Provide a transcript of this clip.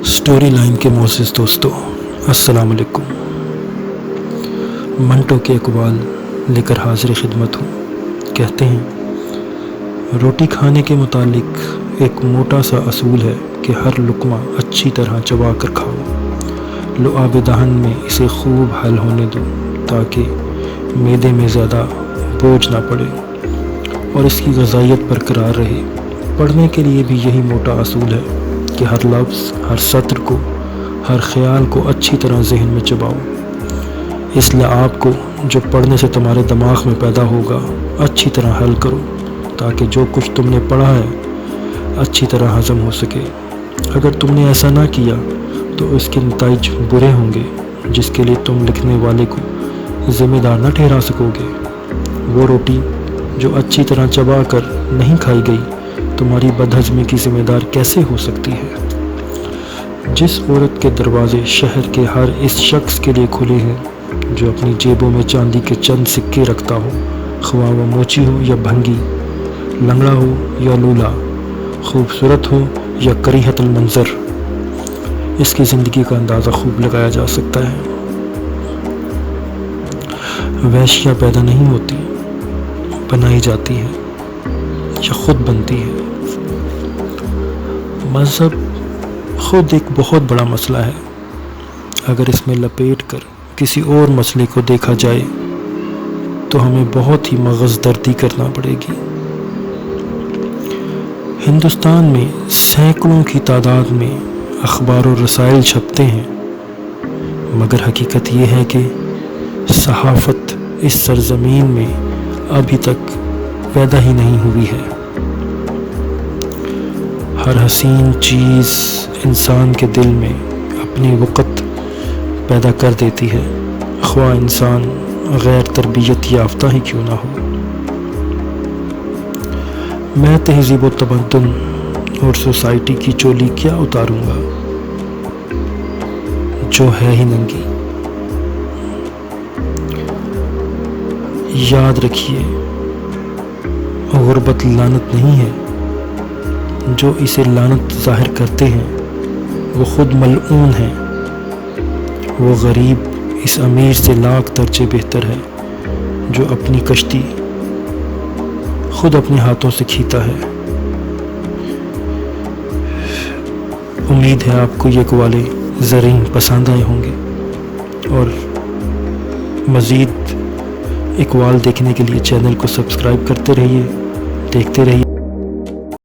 Story line के मोअज़्ज़िज़ दोस्तों, अस्सलाम वालेकुम। मंटो के इकबाल लेकर हाज़िर खिदमत हूँ। कहते हैं रोटी खाने के मुतालिक एक मोटा सा असूल है कि हर लुक़मा अच्छी तरह चबा कर खाओ। लुआब दहन में इसे खूब हल होने दो ताकि मैदे में ज़्यादा बोझ ना पड़े और इसकी ग़ज़ाइयत बरकरार रहे। पढ़ने के लिए भी यही मोटा असूल है कि हर लफ्ज़, हर सत्र को, हर ख़याल को अच्छी तरह ज़हन में चबाओ। इसलिए आपको जो पढ़ने से तुम्हारे दिमाग में पैदा होगा अच्छी तरह हल करो ताकि जो कुछ तुमने पढ़ा है अच्छी तरह हज़म हो सके। अगर तुमने ऐसा ना किया तो इसके नतीजे बुरे होंगे जिसके लिए तुम लिखने वाले को ज़िम्मेदार न ठहरा सकोगे। वो रोटी जो अच्छी तरह चबा कर नहीं खाई गई तुम्हारी बदहज़मी की ज़िम्मेदार कैसे हो सकती है। जिस औरत के दरवाज़े शहर के हर इस शख्स के लिए खुले हैं जो अपनी जेबों में चांदी के चंद सिक्के रखता हो, ख्वाह वो मोची हो या भंगी, लंगड़ा हो या लूला, खूबसूरत हो या करीहतुल मंज़र, इसकी ज़िंदगी का अंदाज़ा खूब लगाया जा सकता है। वैश्या पैदा नहीं होती, बनाई जाती है या ख़ुद बनती है। मज़हब ख़ुद एक बहुत बड़ा मसला है। अगर इसमें लपेट कर किसी और मसले को देखा जाए तो हमें बहुत ही मग़ज़ दर्दी करना पड़ेगी। हिंदुस्तान में सैकड़ों की तादाद में अखबार और रसाइल छपते हैं, मगर हकीकत ये है कि सहाफ़त इस सरज़मीन में अभी तक पैदा ही नहीं हुई है। हर हसीन चीज़ इंसान के दिल में अपनी वक़्त पैदा कर देती है, ख्वाह इंसान गैर तरबियत याफ्ता ही क्यों ना हो। मैं तहज़ीब व तमद्दुन और सोसाइटी की चोली क्या उतारूँगा जो है ही नंगी। याद रखिए, गुर्बत लानत नहीं है। जो इसे लानत ज़ाहिर करते हैं वो ख़ुद मलऊन हैं। वो गरीब इस अमीर से लाख दर्जे बेहतर है जो अपनी कश्ती ख़ुद अपने हाथों से खींचता है। उम्मीद है आपको ये कवाले ज़रीन पसंद आए होंगे और मज़ीद इकबाल देखने के लिए चैनल को सब्सक्राइब करते रहिए, देखते रहिए।